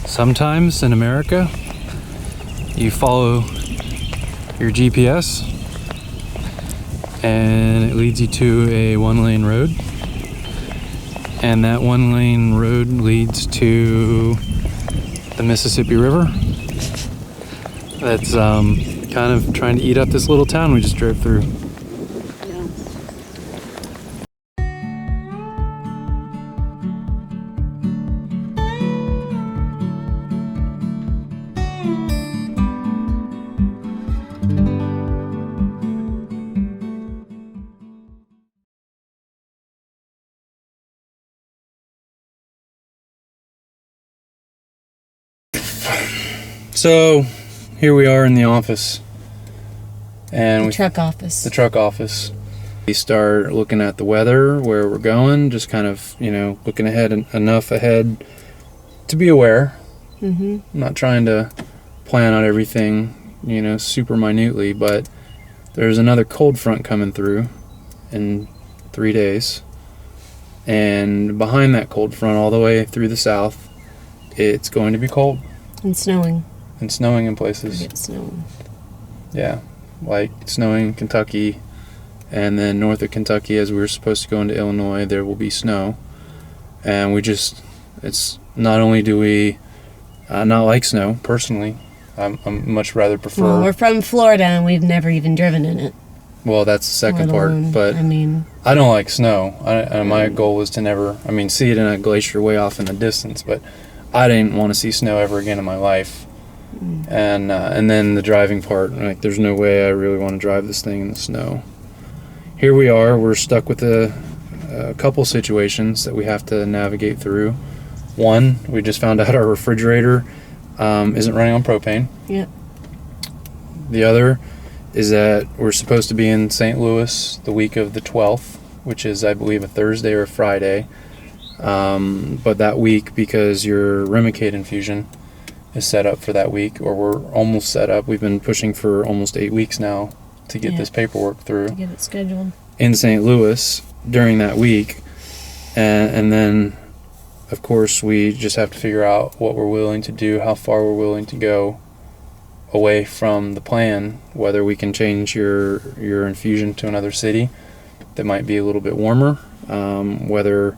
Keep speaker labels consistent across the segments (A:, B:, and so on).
A: Sometimes in America, you follow your GPS and it leads you to a one-lane road, and that one-lane road leads to the Mississippi River that's kind of trying to eat up this little town we just drove through. So here we are in the office, and
B: the truck office.
A: We start looking at the weather, where we're going, just kind of, looking ahead enough ahead to be aware. I'm not trying to plan out everything, super minutely, but there's another cold front coming through in 3 days, and behind that cold front, all the way through the south, it's going to be cold.
B: And snowing.
A: And snowing in places.
B: It's snowing. Yeah,
A: like snowing in Kentucky, and then north of Kentucky, as we were supposed to go into Illinois, there will be snow. And it's not only do we not like snow, personally, I'm much rather prefer...
B: Well, we're from Florida and we've never even driven in it.
A: Well, that's the second part, but I don't like snow. My goal was to never, see it in a glacier way off in the distance, but I didn't want to see snow ever again in my life. And then the driving part, there's no way I really want to drive this thing in the snow. Here we are, we're stuck with a couple situations that we have to navigate through. One, we just found out our refrigerator isn't running on propane.
B: Yep.
A: The other is that we're supposed to be in St. Louis the week of the 12th, which is, I believe, a Thursday or a Friday. But that week, because your Remicade infusion is set up for that week, or we're almost set up. We've been pushing for almost 8 weeks now to get this paperwork through.
B: To get it scheduled.
A: In St. Louis during that week. And then, of course, we just have to figure out what we're willing to do, how far we're willing to go away from the plan, whether we can change your infusion to another city that might be a little bit warmer, whether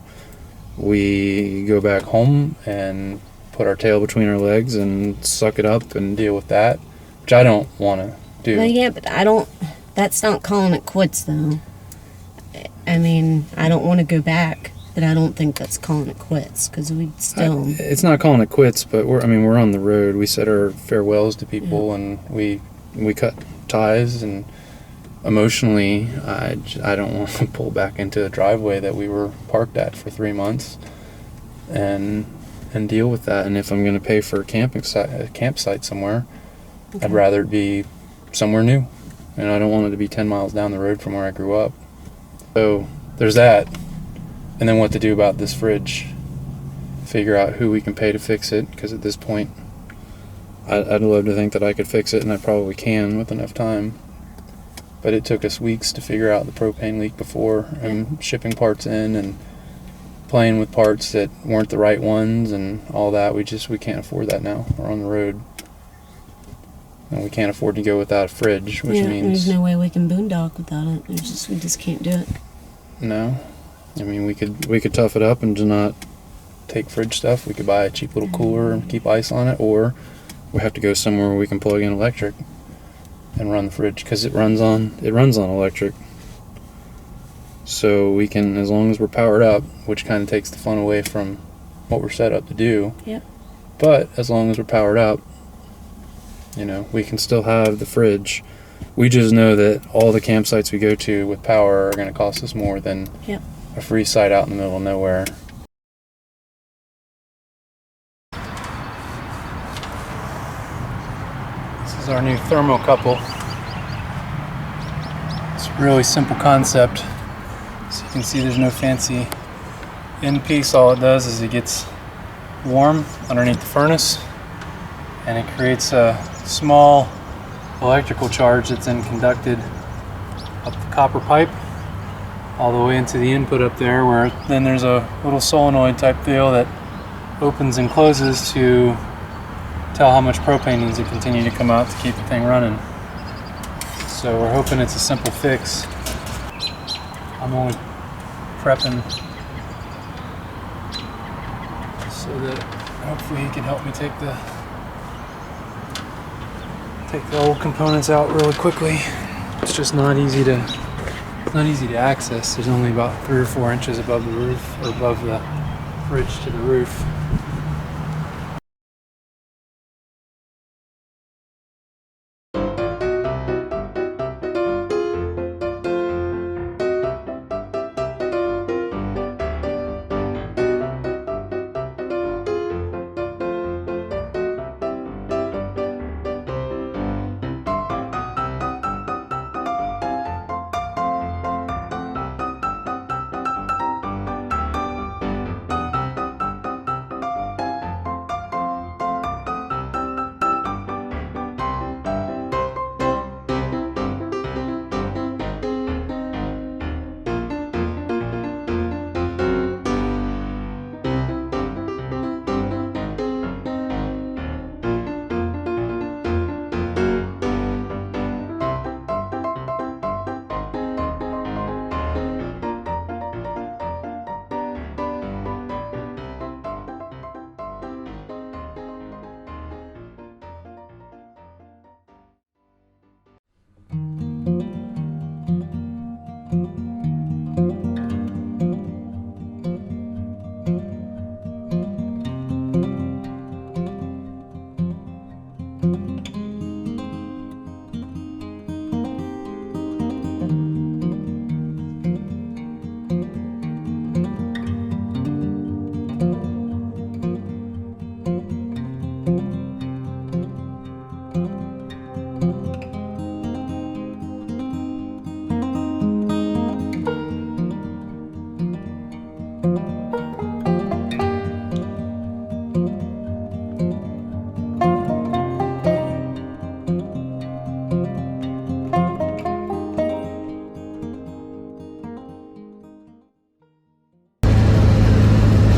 A: we go back home and put our tail between our legs and suck it up and deal with that, which I don't want to do.
B: Well, yeah, but that's not calling it quits, though. I don't want to go back, but I don't think that's calling it quits, because we still...
A: It's not calling it quits, but we're on the road. We said our farewells to people, and we cut ties, and emotionally, I don't want to pull back into a driveway that we were parked at for 3 months and deal with that. And if I'm going to pay for a campsite somewhere, I'd rather it be somewhere new, and I don't want it to be 10 miles down the road from where I grew up. So there's that. And then what to do about this fridge, figure out who we can pay to fix it, because at this point I'd love to think that I could fix it, and I probably can with enough time. But it took us weeks to figure out the propane leak before, and shipping parts in and playing with parts that weren't the right ones and all that. We can't afford that now. We're on the road, and we can't afford to go without a fridge, which means
B: there's no way we can boondock without it. We just can't do it.
A: No, we could tough it up and just not take fridge stuff. We could buy a cheap little cooler and keep ice on it, or we have to go somewhere where we can plug in electric and run the fridge, because it runs on electric. So we can, as long as we're powered up, which kind of takes the fun away from what we're set up to do.
B: Yep.
A: But as long as we're powered up, we can still have the fridge. We just know that all the campsites we go to with power are going to cost us more than a free site out in the middle of nowhere. This is our new thermocouple. It's a really simple concept. So you can see there's no fancy end piece. All it does is it gets warm underneath the furnace, and it creates a small electrical charge that's then conducted up the copper pipe all the way into the input up there, where then there's a little solenoid type deal that opens and closes to tell how much propane needs to continue to come out to keep the thing running. So we're hoping it's a simple fix. I'm only prepping so that hopefully he can help me take the old components out really quickly. It's just not easy to access. There's only about 3 or 4 inches above the roof, or above the bridge to the roof.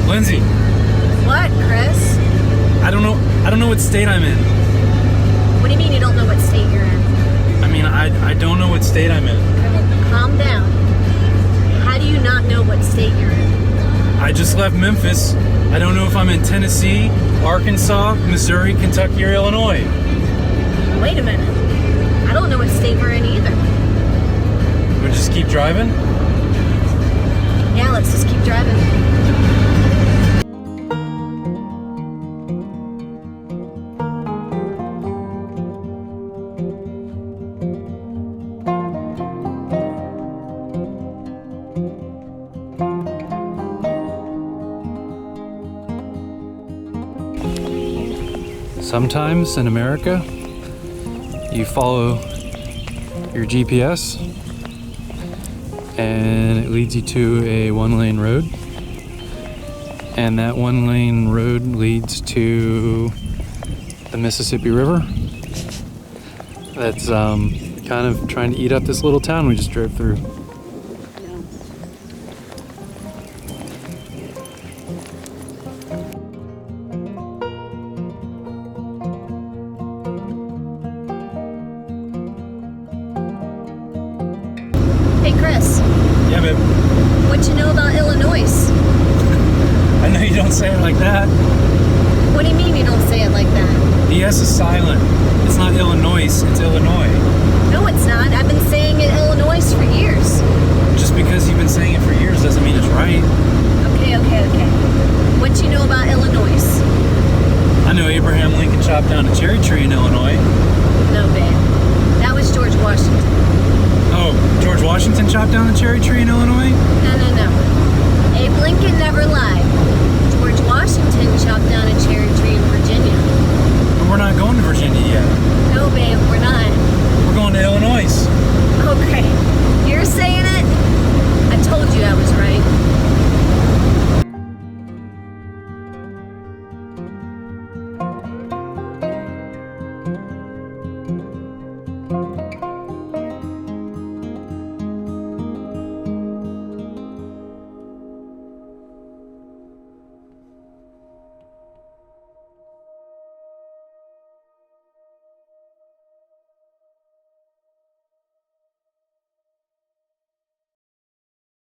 A: Lindsay,
B: What, Chris?
A: I don't know what state I'm in.
B: What do you mean you don't know what state you're in?
A: I mean, I don't know what state I'm in.
B: Okay, well, calm down. How do you not know what state you're in?
A: I just left Memphis. I don't know if I'm in Tennessee, Arkansas, Missouri, Kentucky, or Illinois.
B: Wait a minute. I don't know what state we're in either.
A: We'll just keep driving?
B: Yeah, let's just keep driving.
A: Sometimes in America, you follow your GPS and it leads you to a one-lane road, and that one-lane road leads to the Mississippi River that's kind of trying to eat up this little town we just drove through.
B: Hey, Chris,
A: Yeah, babe.
B: what you know about Illinois?
A: I know you don't say it like that.
B: What do you mean you don't say it like that?
A: The S is silent. It's not Illinois, it's Illinois.
B: No, it's not. I've been saying it Illinois for years.
A: Just because you've been saying it for years doesn't mean it's right.
B: Okay. What you know about Illinois?
A: I know Abraham Lincoln chopped down a cherry tree in Illinois.
B: No, babe. That was George Washington.
A: Oh, George Washington chopped down a cherry tree in Illinois?
B: No. Abe Lincoln never lied.